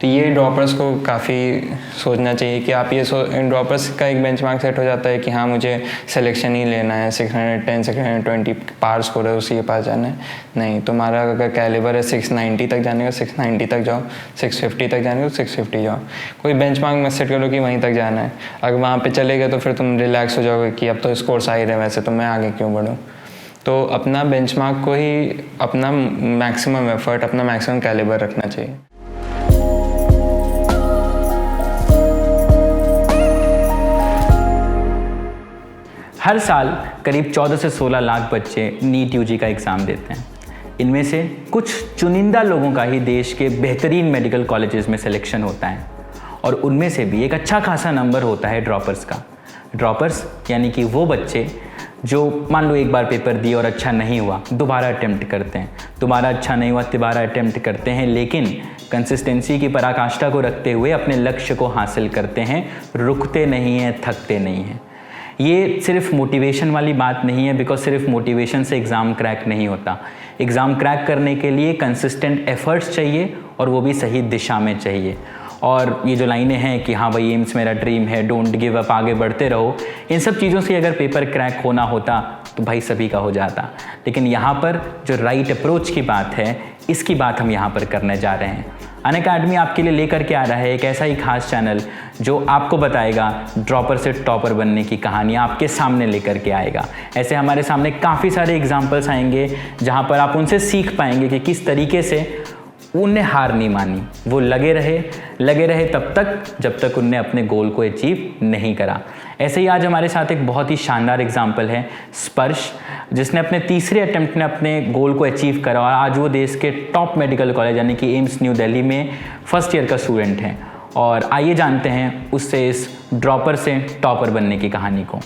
तो ये ड्रॉपर्स को काफ़ी सोचना चाहिए कि आप ड्रॉपर्स का एक बेंचमार्क सेट हो जाता है कि हाँ मुझे सिलेक्शन ही लेना है, 610 620 पार स्कोर है उसी के पास जाना है। नहीं, तुम्हारा अगर कैलिबर है 690 तक जाने का 690 तक जाओ, 650 तक जाने का 650 जाओ। कोई बेंचमार्क मत सेट करो कि वहीं तक जाना है। अगर वहाँ पे चले गए तो फिर तुम रिलैक्स हो जाओगे कि अब तो स्कोर्स आ ही रहे वैसे तो मैं आगे क्यों बढ़ूँ। तो अपना बेंचमार्क को ही अपना मैक्सिमम एफर्ट, अपना मैक्सिमम कैलिबर रखना चाहिए। हर साल करीब 14 से 16 लाख बच्चे नीट यूजी का एग्ज़ाम देते हैं। इनमें से कुछ चुनिंदा लोगों का ही देश के बेहतरीन मेडिकल कॉलेजेस में सिलेक्शन होता है और उनमें से भी एक अच्छा खासा नंबर होता है ड्रॉपर्स का। ड्रॉपर्स यानी कि वो बच्चे जो मान लो एक बार पेपर दिए और अच्छा नहीं हुआ, दोबारा अटेम्प्ट करते हैं, दोबारा अच्छा नहीं हुआ, दोबारा अटेम्प्ट करते हैं, लेकिन कंसिस्टेंसी की पराकाष्ठा को रखते हुए अपने लक्ष्य को हासिल करते हैं, रुकते नहीं हैं, थकते नहीं हैं। ये सिर्फ मोटिवेशन वाली बात नहीं है, बिकॉज सिर्फ मोटिवेशन से एग्ज़ाम क्रैक नहीं होता। एग्ज़ाम क्रैक करने के लिए कंसिस्टेंट एफर्ट्स चाहिए और वो भी सही दिशा में चाहिए। और ये जो लाइनें हैं कि हाँ भाई एम्स मेरा ड्रीम है, डोंट गिव अप, आगे बढ़ते रहो, इन सब चीज़ों से अगर पेपर क्रैक होना होता तो भाई सभी का हो जाता। लेकिन यहाँ पर जो राइट अप्रोच की बात है, इसकी बात हम यहाँ पर करने जा रहे हैं। अनअकैडमी आपके लिए लेकर के आ रहा है एक ऐसा ही खास चैनल जो आपको बताएगा ड्रॉपर से टॉपर बनने की कहानियाँ आपके सामने लेकर के आएगा। ऐसे हमारे सामने काफ़ी सारे एग्जाम्पल्स आएंगे जहाँ पर आप उनसे सीख पाएंगे कि किस तरीके से उनने हार नहीं मानी, वो लगे रहे तब तक जब तक उनने अपने गोल को अचीव नहीं करा। ऐसे ही आज हमारे साथ एक बहुत ही शानदार एग्जाम्पल है स्पर्श, जिसने अपने तीसरे अटेम्प्ट में अपने गोल को अचीव करा और आज वो देश के टॉप मेडिकल कॉलेज यानी कि एम्स न्यू दिल्ली में फर्स्ट ईयर का स्टूडेंट है। और आइए जानते हैं उससे इस ड्रॉपर से टॉपर बनने की कहानी को।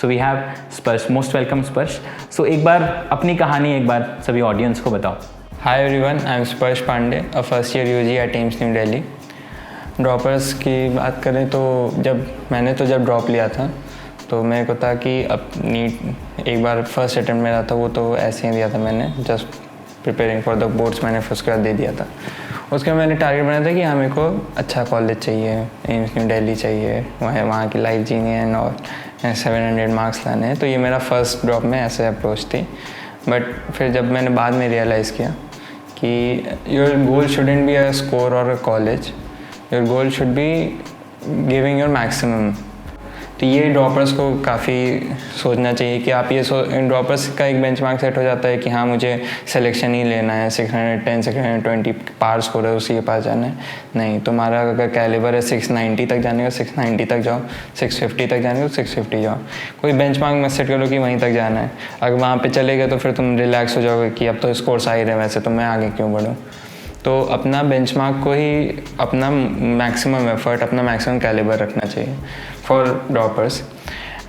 सो वी हैव स्पर्श। मोस्ट वेलकम स्पर्श। सो एक बार अपनी कहानी एक बार सभी ऑडियंस को बताओ। Hi everyone, I am Sparsh Pandey, a first year UG at AIIMS New Delhi. Droppers की बात करें तो जब ड्रॉप लिया था तो मेरे को था कि अब नीट एक बार फर्स्ट अटेम्प्ट मेरा था, वो तो ऐसे ही दिया था मैंने, just preparing for the boards मैंने उसके बाद दे दिया था। उसके बाद मैंने टारगेट बनाया था कि हाँ मेरे को अच्छा कॉलेज चाहिए, एम्स न्यू दिल्ली चाहिए, वहाँ की लाइफ जीनी है और 700 मार्क्स लाने हैं। तो ये मेरा फर्स्ट ड्रॉप में ऐसे अप्रोच थी। बट फिर जब मैंने बाद में रियलाइज़ किया कि your goal shouldn't be a score or a college, your goal should be giving your maximum. तो ये ड्रॉपर्स को काफ़ी सोचना चाहिए कि आप ड्रॉपर्स का एक बेंचमार्क सेट हो जाता है कि हाँ मुझे सिलेक्शन ही लेना है, 610 620 पार स्कोर है उसी के पास जाना है। नहीं, तुम्हारा अगर कैलिबर है 690 तक जाने का 690 तक जाओ, 650 तक जाने का 650 जाओ। कोई बेंचमार्क मत सेट करो कि वहीं तक जाना है। अगर वहाँ पे चले गए तो फिर तुम रिलैक्स हो जाओगे कि अब तो स्कोर्स आ ही रहे वैसे तो मैं आगे क्यों बढ़ूँ। तो अपना बेंचमार्क को ही अपना मैक्सिमम एफर्ट, अपना मैक्सिमम कैलिबर रखना चाहिए फॉर ड्रॉपर्स।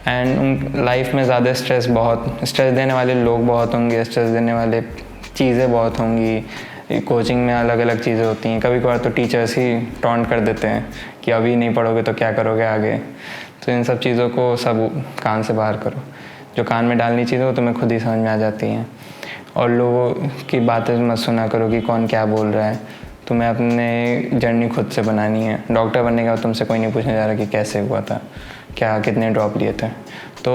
एंड लाइफ में ज़्यादा स्ट्रेस देने वाले लोग बहुत होंगे, स्ट्रेस देने वाले चीज़ें बहुत होंगी। कोचिंग में अलग अलग चीज़ें होती हैं, कभी कभार तो टीचर्स ही टॉन्ट कर देते हैं कि अभी नहीं पढ़ोगे तो क्या करोगे आगे। तो इन सब चीज़ों को सब कान से बाहर करो। जो कान में डालनी चीज़ें वो तुम्हें खुद ही समझ में आ जाती हैं। और लोगों की बातें मत सुना करो कि कौन क्या बोल रहा है। तुम्हें अपने जर्नी खुद से बनानी है। डॉक्टर बनने के बाद तुमसे कोई नहीं पूछने जा रहा कि कैसे हुआ था, क्या कितने ड्रॉप लिए थे। तो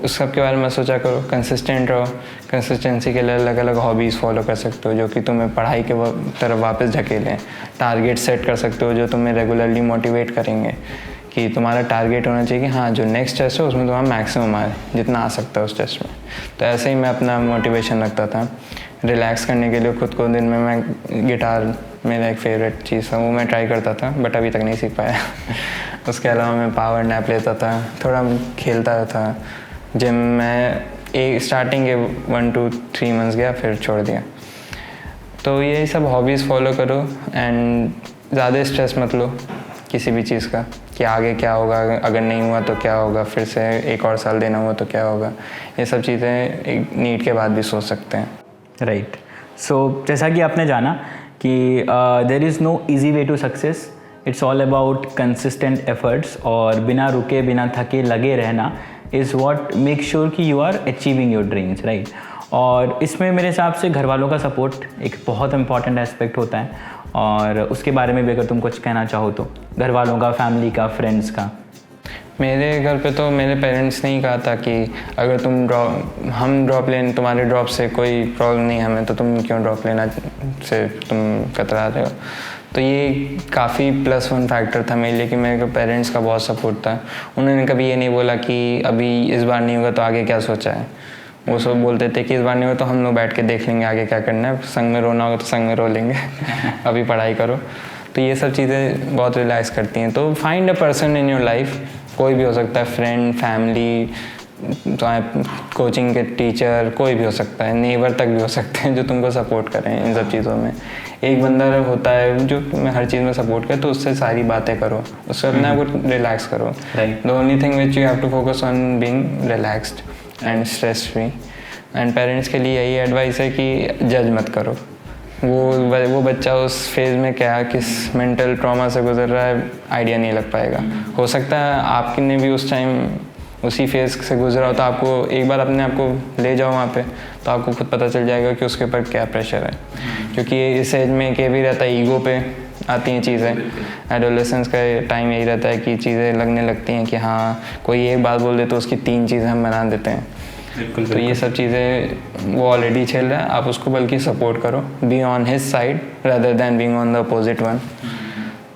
उस सब के बारे में सोचा करो, कंसिस्टेंट रहो। कंसिस्टेंसी के लिए अलग अलग हॉबीज़ फॉलो कर सकते हो जो कि तुम्हें पढ़ाई के तरफ वापस धकेलें। टारगेट सेट कर सकते हो जो तुम्हें रेगुलरली मोटिवेट करेंगे कि तुम्हारा टारगेट होना चाहिए कि हाँ जो नेक्स्ट टेस्ट है उसमें तुम्हारा मैक्सिमम आए, जितना आ सकता है उस टेस्ट में। तो ऐसे ही मैं अपना मोटिवेशन रखता था। रिलैक्स करने के लिए खुद को दिन में मैं गिटार मेरा एक फेवरेट चीज़ था, वो मैं ट्राई करता था बट अभी तक नहीं सीख पाया। उसके अलावा मैं पावर नैप लेता था, थोड़ा खेलता था। जिम मैं स्टार्टिंग के 1 to 3 मंथ्स गया, फिर छोड़ दिया। तो यही सब हॉबीज़ फॉलो करो एंड ज़्यादा स्ट्रेस मत लो किसी भी चीज़ का कि आगे क्या होगा, अगर नहीं हुआ तो क्या होगा, फिर से एक और साल देना हुआ तो क्या होगा। ये सब चीज़ें एक नीट के बाद भी सोच सकते हैं। राइट। सो जैसा कि आपने जाना कि there is no easy way to success, it's all about consistent efforts और बिना रुके बिना थके लगे रहना इज़ व्हाट मेक श्योर कि you are achieving your dreams, right. और इसमें मेरे हिसाब से घर वालों का सपोर्ट एक बहुत इंपॉर्टेंट एस्पेक्ट होता है, और उसके बारे में भी अगर तुम कुछ कहना चाहो तो, घर वालों का, फैमिली का, फ्रेंड्स का। मेरे घर पे तो मेरे पेरेंट्स ने ही कहा था कि अगर हम ड्रॉप लें, तुम्हारे ड्रॉप से कोई प्रॉब्लम नहीं है हमें, तो तुम क्यों ड्रॉप लेना से तुम कतरा रहे हो। तो ये काफ़ी +1 फैक्टर था मेरे लिए कि मेरे पेरेंट्स का बहुत सपोर्ट था। उन्होंने कभी ये नहीं बोला कि अभी इस बार नहीं होगा तो आगे क्या सोचा है। वो सब बोलते थे कि इस बार नहीं होगा तो हम लोग बैठ के देख लेंगे आगे क्या करना है, संग में रोना होगा तो संग में रो लेंगे अभी पढ़ाई करो। तो ये सब चीज़ें बहुत रिलैक्स करती हैं। तो find a person in your life, कोई भी हो सकता है, फ्रेंड, फैमिली, तो कोचिंग के टीचर, कोई भी हो सकता है, नेबर तक भी हो सकते हैं जो तुमको सपोर्ट करें इन सब चीज़ों में। एक बंदा होता है जो तुम्हें हर चीज़ में सपोर्ट करे, तो उससे सारी बातें करो, उससे अपने आप को रिलैक्स करो। The only thing which you have to focus on being relaxed and stress free. And parents के लिए यही एडवाइस है कि जज मत करो। वो बच्चा उस फेज़ में क्या किस मेंटल ट्रॉमा से गुजर रहा है आइडिया नहीं लग पाएगा। हो सकता है आपने भी उस टाइम उसी फेज़ से गुजरा हो, तो आपको एक बार अपने आप को ले जाओ वहाँ पे, तो आपको खुद पता चल जाएगा कि उसके ऊपर क्या प्रेशर है। क्योंकि इस एज में क्या भी रहता है, ईगो पे आती हैं चीज़ें। एडोलेसेंस का टाइम यही रहता है कि चीज़ें लगने लगती हैं कि हाँ कोई एक बात बोल दे तो उसकी 3 चीज़ें हम बना देते हैं। बिल्कुल। तो ये सब चीज़ें वो ऑलरेडी झेल रहा है, आप उसको बल्कि सपोर्ट करो, be on his side rather than being on the opposite one.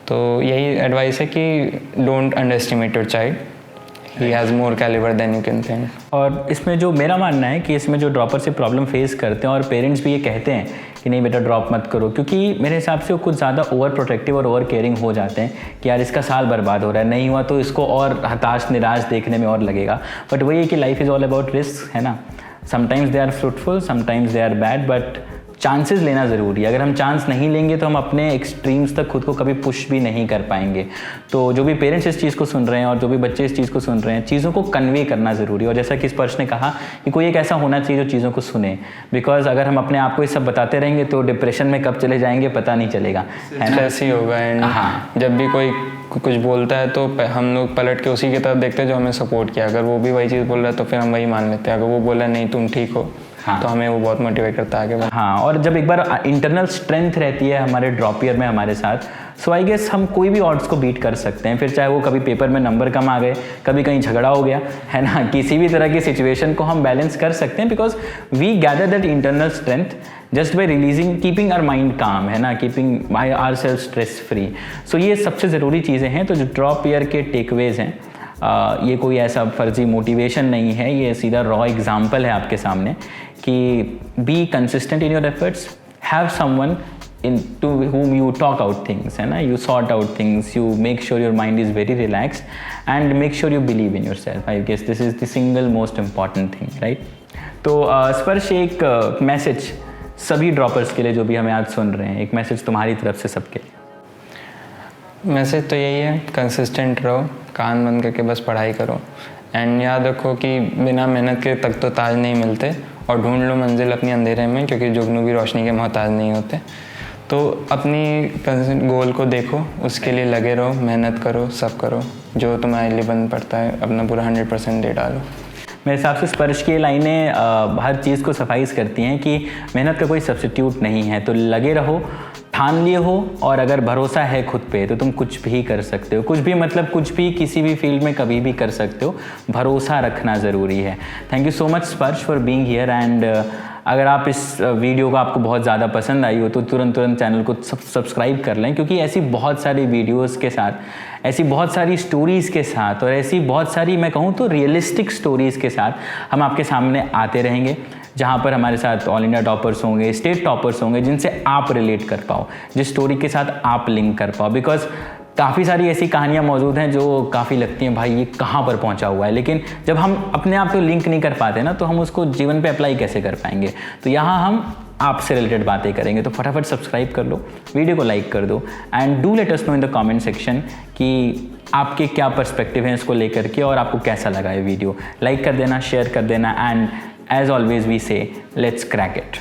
तो यही एडवाइस है कि don't under estimate your child, he has more caliber than you can think। और इसमें जो मेरा मानना है कि इसमें जो ड्रॉपर से प्रॉब्लम फेस करते हैं और पेरेंट्स भी ये कहते हैं कि नहीं बेटा ड्रॉप मत करो, क्योंकि मेरे हिसाब से वो कुछ ज़्यादा ओवर प्रोटेक्टिव और ओवर केयरिंग हो जाते हैं कि यार इसका साल बर्बाद हो रहा है, नहीं हुआ तो इसको और हताश निराश देखने में और लगेगा। बट वही है कि life is all about risk, है ना। Sometimes they are fruitful, sometimes they are bad, but chances लेना ज़रूरी है। अगर हम चांस नहीं लेंगे तो हम अपने एक्सट्रीम्स तक खुद को कभी पुश भी नहीं कर पाएंगे। तो जो भी पेरेंट्स इस चीज़ को सुन रहे हैं और जो भी बच्चे इस चीज़ को सुन रहे हैं, चीज़ों को कन्वे करना ज़रूरी है। और जैसा कि स्पर्श ने कहा कि कोई एक ऐसा होना चाहिए जो चीज़ों को सुने, बिकॉज अगर हम अपने आप को ये सब बताते रहेंगे तो डिप्रेशन में कब चले जाएंगे पता नहीं चलेगा, है ना। ऐसे ही होगा। एंड जब भी कोई कुछ बोलता है तो हम लोग पलट के उसी की तरफ देखते हैं जो हमें सपोर्ट किया। अगर वो भी वही चीज़ बोल रहा है तो फिर हम वही मान लेते हैं। अगर वो बोला नहीं तुम ठीक हो, तो हमें वो बहुत मोटिवेट करता है आगे। हाँ, और जब एक बार इंटरनल स्ट्रेंथ रहती है हमारे ड्रॉप ईयर में हमारे साथ, सो आई गेस हम कोई भी ऑड्स को बीट कर सकते हैं। फिर चाहे वो कभी पेपर में नंबर कम आ गए, कभी कहीं झगड़ा हो गया, है ना, किसी भी तरह की सिचुएशन को हम बैलेंस कर सकते हैं, because we gather that internal strength just by releasing, keeping our mind calm, है ना, keeping our self stress free. So ये सबसे ज़रूरी चीज़ें हैं। तो जो ड्रॉप ईयर के टेकअवेज हैं, ये कोई ऐसा फर्जी मोटिवेशन नहीं है, ये सीधा रॉ एग्जाम्पल है आपके सामने कि be consistent in your efforts, have someone in to whom you talk out things, है ना, you sort out things, you make sure your mind is very relaxed and make sure you believe in yourself. I guess this is the single most important thing, right? तो स्पर्श एक message सभी droppers के लिए जो भी हमें आज सुन रहे हैं, एक मैसेज तुम्हारी तरफ से सबके लिए। मैसेज तो यही है, कंसिस्टेंट रहो, कान बंद करके बस पढ़ाई करो। एंड याद रखो कि बिना मेहनत के तक तो ताज नहीं मिलते, और ढूंढ लो मंजिल अपनी अंधेरे में, क्योंकि जुगनू भी रोशनी के मोहताज नहीं होते। तो अपनी गोल को देखो, उसके लिए लगे रहो, मेहनत करो, सब करो, जो तुम्हारे लिए बन पड़ता है अपना पूरा 100% दे डालो। मेरे हिसाब से स्पर्श की लाइनें हर चीज़ को सफाइज करती हैं कि मेहनत का कोई सब्स्टिट्यूट नहीं है। तो लगे रहो, ठान लिए हो, और अगर भरोसा है खुद पे तो तुम कुछ भी कर सकते हो। कुछ भी मतलब कुछ भी, किसी भी फील्ड में कभी भी कर सकते हो। भरोसा रखना ज़रूरी है। थैंक यू सो मच स्पर्श फॉर बीइंग हियर। एंड अगर आप इस वीडियो को आपको बहुत ज़्यादा पसंद आई हो तो तुरंत चैनल को सब्सक्राइब कर लें, क्योंकि ऐसी बहुत सारी वीडियोस के साथ, ऐसी बहुत सारी स्टोरीज़ के साथ, और ऐसी बहुत सारी मैं कहूँ तो रियलिस्टिक स्टोरीज़ के साथ हम आपके सामने आते रहेंगे, जहाँ पर हमारे साथ ऑल इंडिया टॉपर्स होंगे, स्टेट टॉपर्स होंगे, जिनसे आप रिलेट कर पाओ, जिस स्टोरी के साथ आप लिंक कर पाओ। बिकॉज काफ़ी सारी ऐसी कहानियाँ मौजूद हैं जो काफ़ी लगती हैं भाई ये कहाँ पर पहुँचा हुआ है, लेकिन जब हम अपने आप को लिंक नहीं कर पाते ना, तो हम उसको जीवन पे अप्लाई कैसे कर पाएंगे। तो यहाँ हम आपसे रिलेटेड बातें करेंगे। तो फटाफट सब्सक्राइब कर लो, वीडियो को लाइक कर दो, and do let us know in the comment section कि आपके क्या पर्सपेक्टिव हैं इसको लेकर के, और आपको कैसा लगा ये वीडियो। लाइक कर देना, शेयर कर देना, एंड एज ऑलवेज वी से लेट्स क्रैक इट।